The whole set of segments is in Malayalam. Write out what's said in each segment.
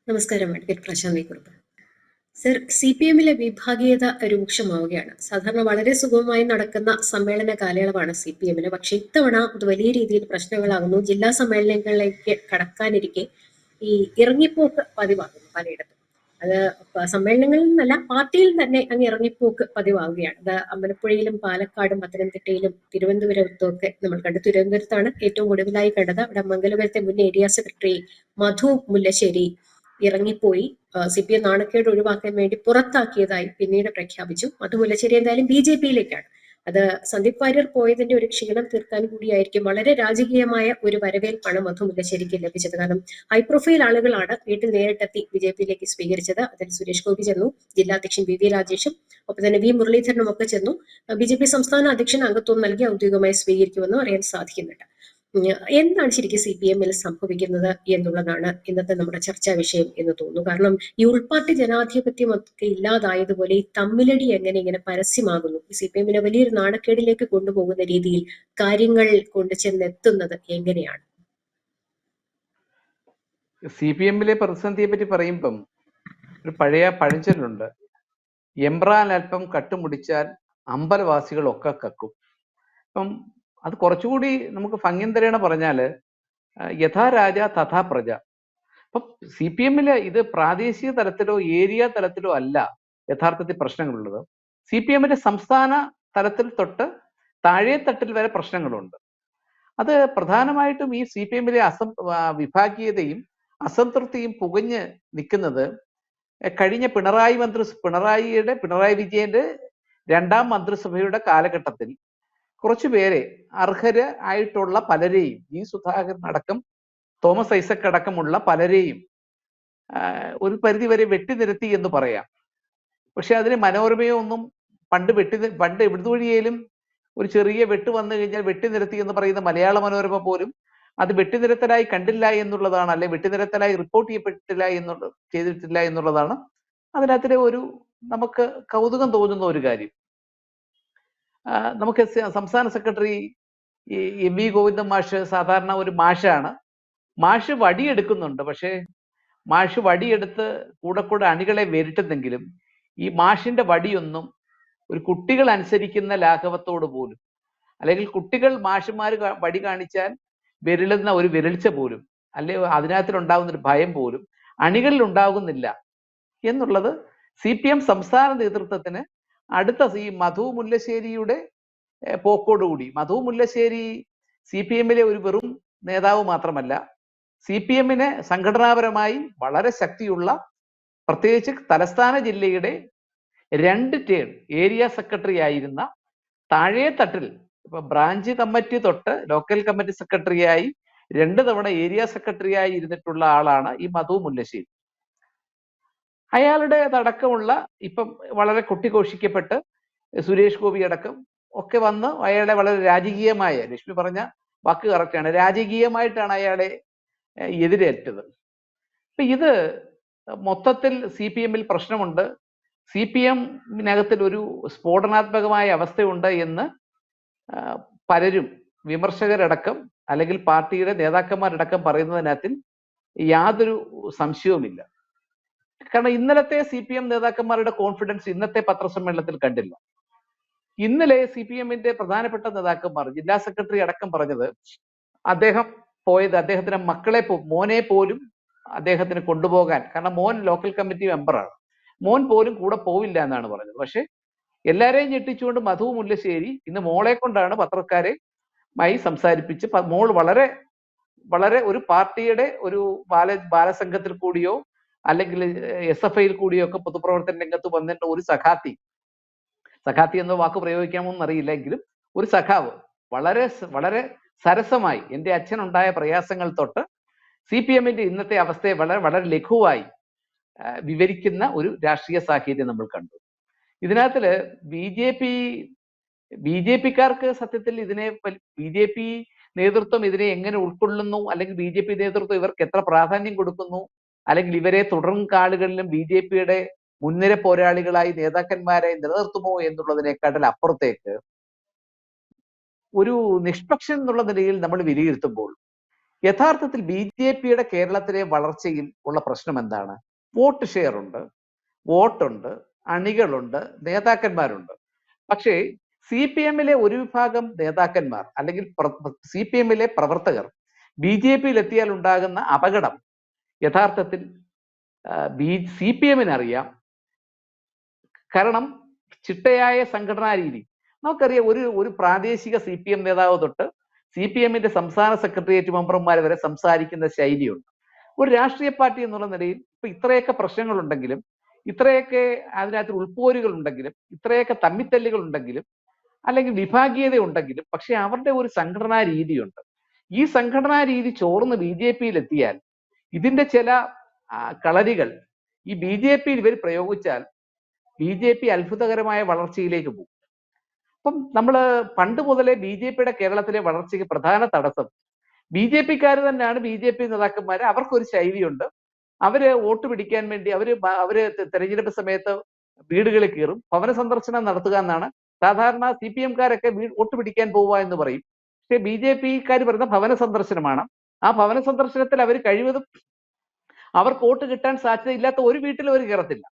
നമസ്കാരം അഡ്വക്കേറ്റ് പ്രശാന്തി കുറുപ്പ്. സർ, CPM-ലെ വിഭാഗീയത രൂക്ഷമാവുകയാണ്. സാധാരണ വളരെ സുഗമമായി നടക്കുന്ന സമ്മേളന കാലയളവാണ് CPM-ന്. പക്ഷെ ഇത്തവണ അത് വലിയ രീതിയിൽ പ്രശ്നങ്ങളാകുന്നു. ജില്ലാ സമ്മേളനങ്ങളിലേക്ക് കടക്കാനിരിക്കെ ഈ ഇറങ്ങിപ്പോക്ക് പതിവാകുന്നു പലയിടത്തും. അത് സമ്മേളനങ്ങളിൽ നിന്നല്ല, പാർട്ടിയിൽ തന്നെ അങ്ങ് ഇറങ്ങിപ്പോക്ക് പതിവാകുകയാണ്. അത് അമ്പലപ്പുഴയിലും പാലക്കാടും പത്തനംതിട്ടയിലും തിരുവനന്തപുരത്തും ഒക്കെ നമ്മൾ കണ്ടു. തിരുവനന്തപുരത്താണ് ഏറ്റവും ഒടുവിലായി കണ്ടത്. അവിടെ മംഗലപുരത്തെ മുൻ ഏരിയ സെക്രട്ടറി മധു മുല്ലശ്ശേരി ഇറങ്ങിപ്പോയി. CPM നാണക്കേട് ഒഴിവാക്കാൻ വേണ്ടി പുറത്താക്കിയതായി പിന്നീട് പ്രഖ്യാപിച്ചു. മധു മുല്ലശ്ശേരി എന്തായാലും BJP-യിലേക്കാണ്. അത് സന്ദീപ് വാര്യർ പോയതിന്റെ ഒരു ക്ഷീണം തീർക്കാൻ കൂടിയായിരിക്കും. വളരെ രാജകീയമായ ഒരു വരവേൽപ്പാണ് മധു മുല്ലശ്ശേരിക്ക് ലഭിച്ചത്. കാരണം ഹൈ പ്രൊഫൈൽ ആളുകളാണ് വീട്ടിൽ നേരിട്ടെത്തി BJP-യിലേക്ക് സ്വീകരിച്ചത്. അതിൽ സുരേഷ് ഗോപി ചെന്നു, ജില്ലാ അധ്യക്ഷൻ VV രാജേഷും ഒപ്പം തന്നെ V മുരളീധരനും ഒക്കെ ചെന്നു. BJP സംസ്ഥാന അധ്യക്ഷൻ അംഗത്വം നൽകി ഔദ്യോഗികമായി സ്വീകരിക്കുമെന്നും അറിയാൻ സാധിക്കുന്നുണ്ട്. എന്താണ് ശരിക്കും CPM-ൽ സംഭവിക്കുന്നത് എന്നുള്ളതാണ് ഇന്നത്തെ നമ്മുടെ ചർച്ചാ വിഷയം എന്ന് തോന്നുന്നു. കാരണം ഈ ഉൾപാർട്ടി ജനാധിപത്യം ഒക്കെ ഇല്ലാതായതുപോലെ ഈ തമ്മിലടി എങ്ങനെ ഇങ്ങനെ പരസ്യമാകുന്നു, ഈ CPM-നെ വലിയൊരു നാണക്കേടിലേക്ക് കൊണ്ടുപോകുന്ന രീതിയിൽ കാര്യങ്ങൾ കൊണ്ട് ചെന്നെത്തുന്നത് എങ്ങനെയാണ്? CPM-ലെ പ്രതിസന്ധിയെ പറ്റി പറയുമ്പം ഒരു പഴയ പഴഞ്ചൊല്ലുണ്ട്, എംബ്രാൻ അല്പം കട്ടുമുടിച്ചാൽ അമ്പലവാസികളൊക്കെ കക്കും. അപ്പം അത് കുറച്ചുകൂടി നമുക്ക് ഭംഗ്യന്തരേണ പറഞ്ഞാല് യഥാ രാജ തഥാ പ്രജ. അപ്പം CPM-ല് ഇത് പ്രാദേശിക തലത്തിലോ ഏരിയ തലത്തിലോ അല്ല യഥാർത്ഥത്തിൽ പ്രശ്നങ്ങളുള്ളത്. CPM-ന്റെ സംസ്ഥാന തലത്തിൽ തൊട്ട് താഴെ തട്ടിൽ വരെ പ്രശ്നങ്ങളുണ്ട്. അത് പ്രധാനമായിട്ടും ഈ CPM-ലെ വിഭാഗീയതയും അസംതൃപ്തിയും പുകഞ്ഞ് നിൽക്കുന്നത് കഴിഞ്ഞ പിണറായി വിജയന്റെ രണ്ടാം മന്ത്രിസഭയുടെ കാലഘട്ടത്തിൽ കുറച്ചുപേരെ അർഹര് ആയിട്ടുള്ള പലരെയും, സുധാകരൻ അടക്കം തോമസ് ഐസക് അടക്കമുള്ള പലരെയും ഒരു പരിധിവരെ വെട്ടിനിരത്തി എന്ന് പറയാം. പക്ഷെ അതിന് മനോരമയോ ഒന്നും പണ്ട് എവിടുവഴിയേലും ഒരു ചെറിയ വെട്ട് വന്നു കഴിഞ്ഞാൽ വെട്ടിനിരത്തി എന്ന് പറയുന്ന മലയാള മനോരമ പോലും അത് വെട്ടിനിരത്തലായി കണ്ടില്ല എന്നുള്ളതാണ്, അല്ലെ വെട്ടിനിരത്തലായി റിപ്പോർട്ട് ചെയ്തിട്ടില്ല എന്നുള്ളതാണ് അതിനകത്തിലെ ഒരു നമുക്ക് കൗതുകം തോന്നുന്ന ഒരു കാര്യം. നമുക്ക് സംസ്ഥാന സെക്രട്ടറി MV ഗോവിന്ദൻ മാഷ് സാധാരണ ഒരു മാഷാണ്. മാഷ് വടിയെടുക്കുന്നുണ്ട്. പക്ഷേ മാഷ് വടിയെടുത്ത് കൂടെ അണികളെ വരുത്തുന്നെങ്കിലും ഈ മാഷിന്റെ വടിയൊന്നും ഒരു കുട്ടികൾ അനുസരിക്കുന്ന ലാഘവത്തോട് പോലും, അല്ലെങ്കിൽ കുട്ടികൾ മാഷുമാർ വടി കാണിച്ചാൽ വിരളുന്ന ഒരു വിരൾച്ച പോലും, അല്ലെ അതിനകത്തിലുണ്ടാകുന്ന ഒരു ഭയം പോലും അണികളിൽ ഉണ്ടാകുന്നില്ല എന്നുള്ളത് CPM സംസ്ഥാന നേതൃത്വത്തിന് അടുത്ത ഈ മധു മുല്ലശ്ശേരിയുടെ പോക്കോടുകൂടി, മധു മുല്ലശ്ശേരി CPM-ലെ ഒരു വെറും നേതാവ് മാത്രമല്ല, CPM-നെ സംഘടനാപരമായി വളരെ ശക്തിയുള്ള, പ്രത്യേകിച്ച് തലസ്ഥാന ജില്ലയുടെ 2 ടേം ഏരിയ സെക്രട്ടറി ആയിരുന്ന, താഴെ തട്ടിൽ ഇപ്പൊ ബ്രാഞ്ച് കമ്മിറ്റി തൊട്ട് ലോക്കൽ കമ്മിറ്റി സെക്രട്ടറിയായി 2 തവണ ഏരിയ സെക്രട്ടറിയായി ഇരുന്നിട്ടുള്ള ആളാണ് ഈ മധു മുല്ലശ്ശേരി. അയാളുടെ അടക്കമുള്ള ഇപ്പം വളരെ കൊട്ടിഘോഷിക്കപ്പെട്ട് സുരേഷ് ഗോപി അടക്കം ഒക്കെ വന്ന് അയാളെ വളരെ രാജകീയമായ, ലക്ഷ്മി പറഞ്ഞ വാക്ക് കറക്റ്റാണ്, രാജകീയമായിട്ടാണ് അയാളെ എതിരേറ്റത്. അപ്പൊ ഇത് മൊത്തത്തിൽ CPM-ൽ പ്രശ്നമുണ്ട്, CPM-നകത്തിൽ ഒരു സ്ഫോടനാത്മകമായ അവസ്ഥയുണ്ട് എന്ന് പലരും, വിമർശകരടക്കം അല്ലെങ്കിൽ പാർട്ടിയുടെ നേതാക്കന്മാരടക്കം പറയുന്നതിനകത്തിൽ യാതൊരു സംശയവുമില്ല. കാരണം ഇന്നലത്തെ CPM നേതാക്കന്മാരുടെ കോൺഫിഡൻസ് ഇന്നത്തെ പത്രസമ്മേളനത്തിൽ കണ്ടില്ല. ഇന്നലെ CPM-ന്റെ പ്രധാനപ്പെട്ട നേതാക്കന്മാർ, ജില്ലാ സെക്രട്ടറി അടക്കം പറഞ്ഞത് അദ്ദേഹം പോയത് അദ്ദേഹത്തിന്റെ മോനെ പോലും അദ്ദേഹത്തിന് കൊണ്ടുപോകാൻ, കാരണം മോൻ ലോക്കൽ കമ്മിറ്റി മെമ്പറാണ്, മോൻ പോലും കൂടെ പോവില്ല എന്നാണ് പറഞ്ഞത്. പക്ഷെ എല്ലാരെയും ഞെട്ടിച്ചുകൊണ്ട് മധു മുല്ലശ്ശേരി ഇന്ന് മോളെ കൊണ്ടാണ് പത്രക്കാരുമായി സംസാരിപ്പിച്ച്, മോൾ വളരെ വളരെ ഒരു പാർട്ടിയുടെ ഒരു ബാലസംഘത്തിൽ കൂടിയോ അല്ലെങ്കിൽ SFIയിൽ കൂടിയോ ഒക്കെ പൊതുപ്രവർത്തന രംഗത്ത് വന്നിട്ട് ഒരു സഖാത്തി എന്ന വാക്ക് പ്രയോഗിക്കാമോ എന്നറിയില്ല, എങ്കിലും ഒരു സഖാവ് വളരെ വളരെ സരസമായി എൻ്റെ അച്ഛനുണ്ടായ പ്രയാസങ്ങൾ തൊട്ട് CPM-ന്റെ ഇന്നത്തെ അവസ്ഥയെ വളരെ വളരെ ലഘുവായി വിവരിക്കുന്ന ഒരു രാഷ്ട്രീയ സാഹചര്യം നമ്മൾ കണ്ടു. ഇതിനകത്തില് BJP-ക്കാർക്ക് സത്യത്തിൽ BJP നേതൃത്വം ഇതിനെ എങ്ങനെ ഉൾക്കൊള്ളുന്നു, അല്ലെങ്കിൽ BJP നേതൃത്വം ഇവർക്ക് എത്ര പ്രാധാന്യം കൊടുക്കുന്നു, അല്ലെങ്കിൽ ഇവരെ തുടർ കാലുകളിലും BJP-യുടെ മുൻനിര പോരാളികളായി നേതാക്കന്മാരെ നിലനിർത്തുമോ എന്നുള്ളതിനേക്കാട്ടിൽ അപ്പുറത്തേക്ക് ഒരു നിഷ്പക്ഷൻ എന്നുള്ള നിലയിൽ നമ്മൾ വിലയിരുത്തുമ്പോൾ യഥാർത്ഥത്തിൽ BJPയുടെ കേരളത്തിലെ വളർച്ചയിൽ ഉള്ള പ്രശ്നം എന്താണ്? വോട്ട് ഷെയർ ഉണ്ട്, വോട്ടുണ്ട്, അണികളുണ്ട്, നേതാക്കന്മാരുണ്ട്. പക്ഷേ CPM-ലെ ഒരു വിഭാഗം നേതാക്കന്മാർ അല്ലെങ്കിൽ CPM-ലെ പ്രവർത്തകർ BJP-യിൽ എത്തിയാൽ ഉണ്ടാകുന്ന അപകടം യഥാർത്ഥത്തിൽ CPM-ന് അറിയാം. കാരണം ചിട്ടയായ സംഘടനാ രീതി നമുക്കറിയാം. ഒരു പ്രാദേശിക CPM നേതാവ് തൊട്ട് CPM-ന്റെ സംസ്ഥാന സെക്രട്ടേറിയറ്റ് മെമ്പർമാർ വരെ സംസാരിക്കുന്ന ശൈലിയുണ്ട്. ഒരു രാഷ്ട്രീയ പാർട്ടി എന്നുള്ള നിലയിൽ ഇപ്പൊ ഇത്രയൊക്കെ പ്രശ്നങ്ങളുണ്ടെങ്കിലും, ഇത്രയൊക്കെ അതിനകത്ത് ഉൾപ്പോരുകൾ ഉണ്ടെങ്കിലും, ഇത്രയൊക്കെ തമ്മിത്തല്ലുകൾ ഉണ്ടെങ്കിലും, അല്ലെങ്കിൽ വിഭാഗീയത ഉണ്ടെങ്കിലും, പക്ഷെ അവരുടെ ഒരു സംഘടനാ രീതിയുണ്ട്. ഈ സംഘടനാ രീതി ചോർന്ന് BJP-യിൽ എത്തിയാൽ ഇതിന്റെ ചില കളരികൾ ഈ BJP-യിൽ ഇവർ പ്രയോഗിച്ചാൽ BJP അത്ഭുതകരമായ വളർച്ചയിലേക്ക് പോകും. അപ്പം നമ്മൾ പണ്ട് മുതലേ BJP-യുടെ കേരളത്തിലെ വളർച്ചയ്ക്ക് പ്രധാന തടസ്സം BJP-ക്കാർ തന്നെയാണ്. BJP നേതാക്കന്മാര് അവർക്കൊരു ശൈലിയുണ്ട്. അവര് വോട്ട് പിടിക്കാൻ വേണ്ടി അവര് തെരഞ്ഞെടുപ്പ് സമയത്ത് വീടുകളിൽ കയറും, ഭവന സന്ദർശനം നടത്തുക എന്നാണ്. സാധാരണ CPM-കാരൊക്കെ വോട്ട് പിടിക്കാൻ പോവുക എന്ന് പറയും. പക്ഷെ BJP-ക്കാർ പറയുന്ന ഭവന സന്ദർശനമാണ്. ആ ഭവന സന്ദർശനത്തിൽ അവർ കഴിവതും അവർക്ക് വോട്ട് കിട്ടാൻ സാധ്യതയില്ലാത്ത ഒരു വീട്ടിലും അവർ കയറത്തില്ല.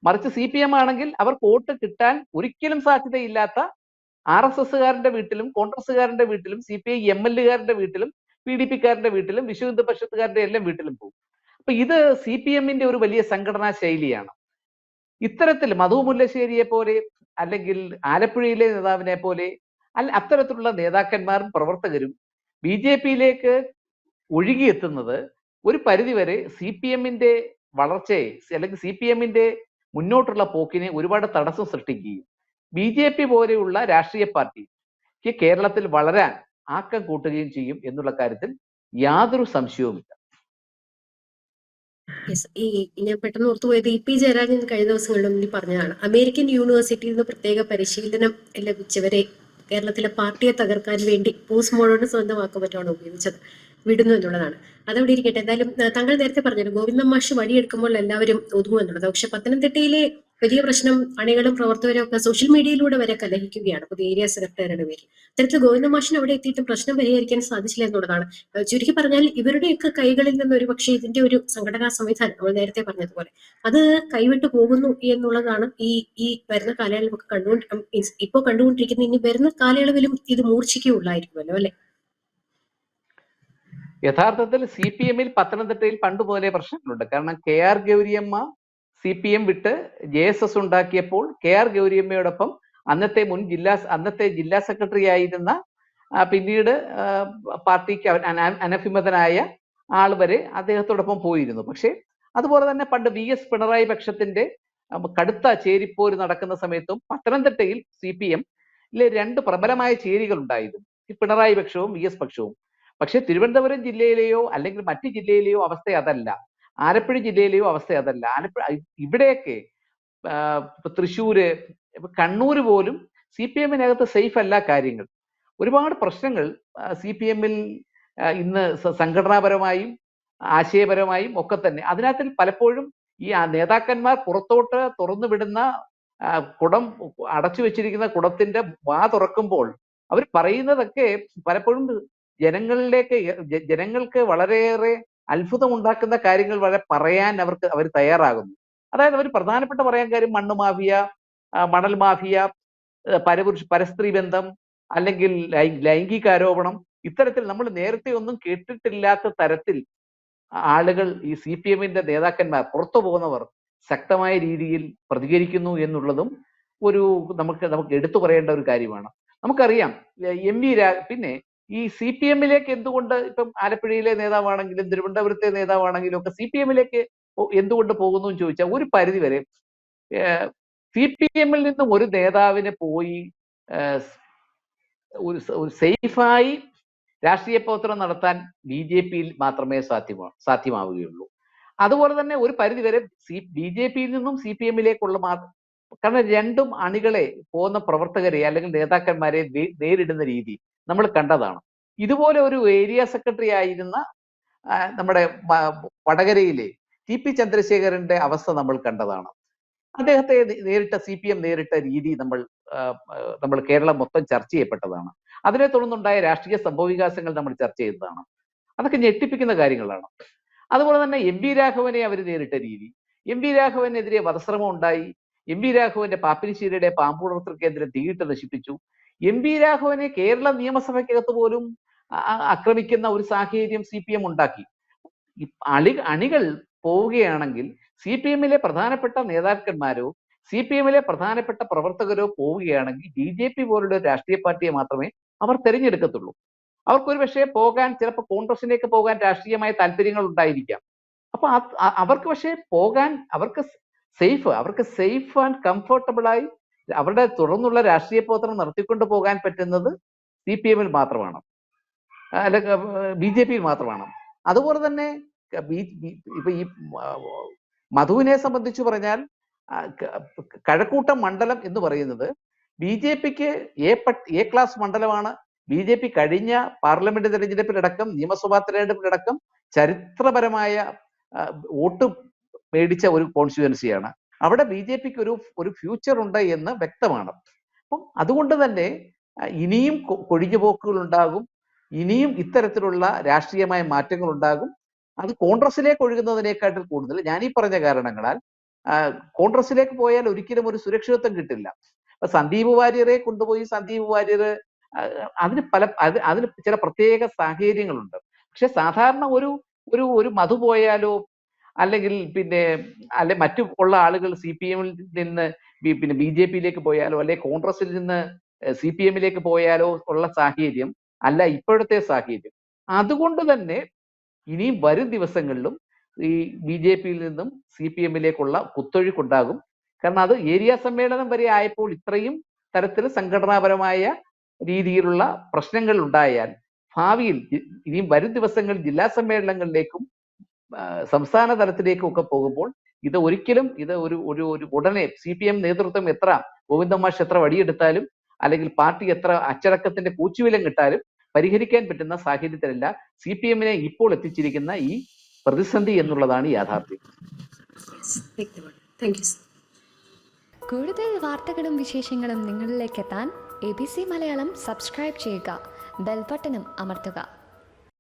മറിച്ച് CPM ആണെങ്കിൽ അവർക്ക് വോട്ട് കിട്ടാൻ ഒരിക്കലും സാധ്യതയില്ലാത്ത RSSകാരന്റെ വീട്ടിലും, കോൺഗ്രസ്സുകാരന്റെ വീട്ടിലും, CPI ML-കാരന്റെ വീട്ടിലും, PDP-കാരന്റെ വീട്ടിലും, വിശ്വ ഹിന്ദു പരിഷത്തുകാരുടെ എല്ലാം വീട്ടിലും പോകും. അപ്പൊ ഇത് CPM-ന്റെ ഒരു വലിയ സംഘടനാ ശൈലിയാണ്. ഇത്തരത്തിൽ മധു മുല്ലശ്ശേരിയെ പോലെ അല്ലെങ്കിൽ ആലപ്പുഴയിലെ നേതാവിനെ പോലെ അത്തരത്തിലുള്ള നേതാക്കന്മാരും പ്രവർത്തകരും BJP-യിലേക്ക് ഒഴുകിയെത്തുന്നത് ഒരു പരിധിവരെ CPM-ന്റെ വളർച്ചയെ അല്ലെങ്കിൽ CPM-ന്റെ മുന്നോട്ടുള്ള പോക്കിനെ ഒരുപാട് തടസ്സം സൃഷ്ടിക്കുകയും BJP പോലെയുള്ള രാഷ്ട്രീയ പാർട്ടിക്ക് കേരളത്തിൽ വളരാൻ ആക്കം കൂട്ടുകയും ചെയ്യും എന്നുള്ള കാര്യത്തിൽ യാതൊരു സംശയവുമില്ല. ഈ ഞാൻ പെട്ടെന്ന് ഓർത്തുപോയത് EP ജയരാജൻ കഴിഞ്ഞ ദിവസങ്ങളുടെ മുന്നിൽ പറഞ്ഞതാണ്, അമേരിക്കൻ യൂണിവേഴ്സിറ്റിയിൽ നിന്ന് പ്രത്യേക പരിശീലനം ലഭിച്ചവരെ കേരളത്തിലെ പാർട്ടിയെ തകർക്കാൻ വേണ്ടി പോസ്റ്റ് മോഡേൺ സ്വന്തമാക്കുമറ്റാണ് ഉപയോഗിച്ചത്, വിടുന്നു എന്നുള്ളതാണ്. അതവിടെ ഇരിക്കട്ടെ. എന്തായാലും താങ്കൾ നേരത്തെ പറഞ്ഞല്ലോ ഗോവിന്ദൻ മാഷ് വടിയെടുക്കുമ്പോൾ എല്ലാവരും ഒതുങ്ങും എന്നുള്ളത്. പക്ഷെ പത്തനംതിട്ടയിലെ വലിയ പ്രശ്നം അണികളും പ്രവർത്തകരും ഒക്കെ സോഷ്യൽ മീഡിയയിലൂടെ വരെ കലഹിക്കുകയാണ് പുതിയ ഏരിയ സെക്രട്ടറിയുടെ പേരിൽ. അത്തരത്തിൽ ഗോവിന്ദൻ മാഷിന് അവിടെ എത്തിയിട്ടും പ്രശ്നം പരിഹരിക്കാൻ സാധിച്ചില്ല എന്നുള്ളതാണ്. ചുരുക്കി പറഞ്ഞാൽ ഇവരുടെയൊക്കെ കൈകളിൽ നിന്ന് ഒരു പക്ഷേ ഇതിന്റെ ഒരു സംഘടനാ സംവിധാനം നമ്മൾ നേരത്തെ പറഞ്ഞതുപോലെ അത് കൈവിട്ടു പോകുന്നു എന്നുള്ളതാണ് ഈ വരുന്ന കാലയളവ് ഇപ്പോൾ കണ്ടുകൊണ്ടിരിക്കുന്ന ഇനി വരുന്ന കാലയളവിലും ഇത് മൂർച്ഛിക്കുകയുള്ളായിരിക്കുമല്ലോ അല്ലെ? യഥാർത്ഥത്തിൽ CPM-ൽ പത്തനംതിട്ടയിൽ പണ്ട് മുതലേ പ്രശ്നങ്ങളുണ്ട്. കാരണം KR ഗൗരിയമ്മ CPM വിട്ട് JSS ഉണ്ടാക്കിയപ്പോൾ KR ഗൗരിയമ്മയോടൊപ്പം അന്നത്തെ ജില്ലാ സെക്രട്ടറി ആയിരുന്ന പിന്നീട് പാർട്ടിക്ക് അനഭിമതനായ ആൾ വരെ അദ്ദേഹത്തോടൊപ്പം പോയിരുന്നു. പക്ഷേ അതുപോലെ തന്നെ പണ്ട് VS പിണറായി പക്ഷത്തിന്റെ കടുത്ത ചേരിപ്പോര് നടക്കുന്ന സമയത്തും പത്തനംതിട്ടയിൽ CPM-ലെ രണ്ട് പ്രബലമായ ചേരികൾ ഉണ്ടായിരുന്നു, ഈ പിണറായി പക്ഷവും VS പക്ഷവും. പക്ഷെ തിരുവനന്തപുരം ജില്ലയിലെയോ അല്ലെങ്കിൽ മറ്റു ജില്ലയിലെയോ അവസ്ഥ അതല്ല, ആലപ്പുഴ ജില്ലയിലെയോ അവസ്ഥ അതല്ല. ഇവിടെയൊക്കെ തൃശ്ശൂര്, കണ്ണൂര് പോലും CPM-നകത്ത് സേഫ് അല്ല കാര്യങ്ങൾ. ഒരുപാട് പ്രശ്നങ്ങൾ CPM-ൽ ഇന്ന് സംഘടനാപരമായും ആശയപരമായും ഒക്കെ തന്നെ. അതിനകത്തിൽ പലപ്പോഴും ഈ നേതാക്കന്മാർ പുറത്തോട്ട് തുറന്നു വിടുന്ന കുടം അടച്ചു വെച്ചിരിക്കുന്ന കുടത്തിന്റെ വാ തുറക്കുമ്പോൾ അവർ പറയുന്നതൊക്കെ പലപ്പോഴും ജനങ്ങൾക്ക് വളരെയേറെ അത്ഭുതമുണ്ടാക്കുന്ന കാര്യങ്ങൾ വരെ പറയാൻ അവർ തയ്യാറാകുന്നു. അതായത് അവർ പ്രധാനപ്പെട്ട പറയാൻ കാര്യം മണ്ണ് മാഫിയ, മണൽ മാഫിയ, പരസ്ത്രീ ബന്ധം, അല്ലെങ്കിൽ ലൈംഗികാരോപണം, ഇത്തരത്തിൽ നമ്മൾ നേരത്തെ ഒന്നും കേട്ടിട്ടില്ലാത്ത തരത്തിൽ ആളുകൾ ഈ CPM-ന്റെ നേതാക്കന്മാർ പുറത്തു പോകുന്നവർ ശക്തമായ രീതിയിൽ പ്രതികരിക്കുന്നു എന്നുള്ളതും നമുക്ക് എടുത്തു പറയേണ്ട ഒരു കാര്യമാണ്. നമുക്കറിയാം പിന്നെ ഈ CPM-ലേക്ക് എന്തുകൊണ്ട് ഇപ്പം ആലപ്പുഴയിലെ നേതാവാണെങ്കിലും തിരുവനന്തപുരത്തെ നേതാവാണെങ്കിലും ഒക്കെ CPM-ലേക്ക് എന്തുകൊണ്ട് പോകുന്നു എന്ന് ചോദിച്ചാൽ ഒരു പരിധി വരെ CPM-ൽ നിന്നും ഒരു നേതാവിന് പോയി ഒരു സേഫായി രാഷ്ട്രീയ പ്രവർത്തനം നടത്താൻ BJP-യിൽ മാത്രമേ സാധ്യമാവുകയുള്ളൂ. അതുപോലെ തന്നെ ഒരു പരിധി വരെ BJP-യിൽ നിന്നും CPM-ലേക്കുള്ള കാരണം രണ്ടും അണികളെ പോകുന്ന പ്രവർത്തകരെ അല്ലെങ്കിൽ നേതാക്കന്മാരെ നേരിടുന്ന രീതി നമ്മൾ കണ്ടതാണ്. ഇതുപോലെ ഒരു ഏരിയ സെക്രട്ടറി ആയിരുന്ന നമ്മുടെ വടകരയിലെ TP ചന്ദ്രശേഖരന്റെ അവസ്ഥ നമ്മൾ കണ്ടതാണ്. അദ്ദേഹത്തെ CPM നേരിട്ട രീതി നമ്മൾ കേരളം മൊത്തം ചർച്ച ചെയ്യപ്പെട്ടതാണ്. അതിനെ തുടർന്നുണ്ടായ രാഷ്ട്രീയ സംഭവവികാസങ്ങൾ നമ്മൾ ചർച്ച ചെയ്തതാണ്. അതൊക്കെ ഞെട്ടിപ്പിക്കുന്ന കാര്യങ്ങളാണ്. അതുപോലെ തന്നെ എം വി രാഘവനെ അവർ നേരിട്ട രീതി, എം വി രാഘവനെതിരെ വധശ്രമം ഉണ്ടായി, എം വി രാഘവന്റെ പാപ്പിനിശ്ശേരിയുടെ പാമ്പുളർത്തൽ കേന്ദ്രം തീയിട്ട് നശിപ്പിച്ചു. എം വി രാഘവനെ കേരള നിയമസഭയ്ക്കകത്ത് പോലും ആക്രമിക്കുന്ന ഒരു സാഹചര്യം CPM ഉണ്ടാക്കി. അണികൾ പോവുകയാണെങ്കിൽ CPM-ലെ പ്രധാനപ്പെട്ട നേതാക്കന്മാരോ CPM-ലെ പ്രധാനപ്പെട്ട പ്രവർത്തകരോ പോവുകയാണെങ്കിൽ BJP പോലുള്ള രാഷ്ട്രീയ പാർട്ടിയെ മാത്രമേ അവർ തെരഞ്ഞെടുക്കത്തുള്ളൂ. അവർക്കൊരു പക്ഷേ ചിലപ്പോൾ കോൺഗ്രസിലേക്ക് പോകാൻ രാഷ്ട്രീയമായ താല്പര്യങ്ങൾ ഉണ്ടായിരിക്കാം. അപ്പൊ അവർക്ക് പക്ഷേ അവർക്ക് സേഫ് ആൻഡ് കംഫർട്ടബിൾ ആയി അവരുടെ തുടർന്നുള്ള രാഷ്ട്രീയ പ്രവർത്തനം നടത്തിക്കൊണ്ട് പോകാൻ പറ്റുന്നത് CPM-ൽ മാത്രമാണ്, അല്ലെങ്കിൽ BJP-യിൽ മാത്രമാണ്. അതുപോലെ തന്നെ ഇപ്പൊ ഈ മധുവിനെ സംബന്ധിച്ച് പറഞ്ഞാൽ കഴക്കൂട്ടം മണ്ഡലം എന്ന് പറയുന്നത് BJP-ക്ക് എ ക്ലാസ് മണ്ഡലമാണ്. BJP കഴിഞ്ഞ പാർലമെന്റ് തെരഞ്ഞെടുപ്പിലടക്കം നിയമസഭാ തെരഞ്ഞെടുപ്പിലടക്കം ചരിത്രപരമായ വോട്ട് മേടിച്ച ഒരു കോൺസ്റ്റിറ്റ്യുവൻസിയാണ്. അവിടെ BJP-ക്ക് ഒരു ഫ്യൂച്ചർ ഉണ്ട് എന്ന് വ്യക്തമാണ്. അപ്പം അതുകൊണ്ട് തന്നെ ഇനിയും കൊഴിഞ്ഞുപോക്കുകൾ ഉണ്ടാകും, ഇനിയും ഇത്തരത്തിലുള്ള രാഷ്ട്രീയമായ മാറ്റങ്ങൾ ഉണ്ടാകും. അത് കോൺഗ്രസിലേക്ക് ഒഴുകുന്നതിനേക്കാട്ടിൽ കൂടുതൽ ഞാൻ ഈ പറഞ്ഞ കാരണങ്ങളാൽ കോൺഗ്രസിലേക്ക് പോയാൽ ഒരിക്കലും ഒരു സുരക്ഷിതത്വം കിട്ടില്ല. സന്ദീപ് വാര്യരെ കൊണ്ടുപോയി സന്ദീപ് വാര്യർ അതിന് ചില പ്രത്യേക സാഹചര്യങ്ങളുണ്ട്. പക്ഷെ സാധാരണ ഒരു മധു പോയാലോ അല്ലെങ്കിൽ മറ്റു ഉള്ള ആളുകൾ CPM-ൽ നിന്ന് BJP-യിലേക്ക് പോയാലോ അല്ലെ കോൺഗ്രസിൽ നിന്ന് CPM-ലേക്ക് പോയാലോ ഉള്ള സാഹചര്യം അല്ല ഇപ്പോഴത്തെ സാഹചര്യം. അതുകൊണ്ട് തന്നെ ഇനിയും വരും ദിവസങ്ങളിലും ഈ BJP-യിൽ നിന്നും CPM-ലേക്കുള്ള കുത്തൊഴുക്കുണ്ടാകും. കാരണം അത് ഏരിയ സമ്മേളനം വരെ ആയപ്പോൾ ഇത്രയും തരത്തിൽ സംഘടനാപരമായ രീതിയിലുള്ള പ്രശ്നങ്ങൾ ഉണ്ടായാൽ ഭാവിയിൽ ഇനിയും വരും ദിവസങ്ങളിൽ ജില്ലാ സമ്മേളനങ്ങളിലേക്കും സംസ്ഥാന തലത്തിലേക്കും ഒക്കെ പോകുമ്പോൾ ഇത് ഉടനെ CPM നേതൃത്വം ഗോവിന്ദൻ മാഷ് എത്ര വടിയെടുത്താലും അല്ലെങ്കിൽ പാർട്ടി എത്ര അച്ചടക്കത്തിന്റെ കൂച്ചുവിലം കിട്ടാലും പരിഹരിക്കാൻ പറ്റുന്ന സാഹചര്യത്തിലല്ല CPM-നെ ഇപ്പോൾ എത്തിച്ചിരിക്കുന്ന ഈ പ്രതിസന്ധി എന്നുള്ളതാണ് യാഥാർത്ഥ്യം. കൂടുതൽ വാർത്തകളും വിശേഷങ്ങളും നിങ്ങളിലേക്ക് എത്താൻ ABC മലയാളം സബ്സ്ക്രൈബ് ചെയ്യുക, ബെൽ ബട്ടണും അമർത്തുക.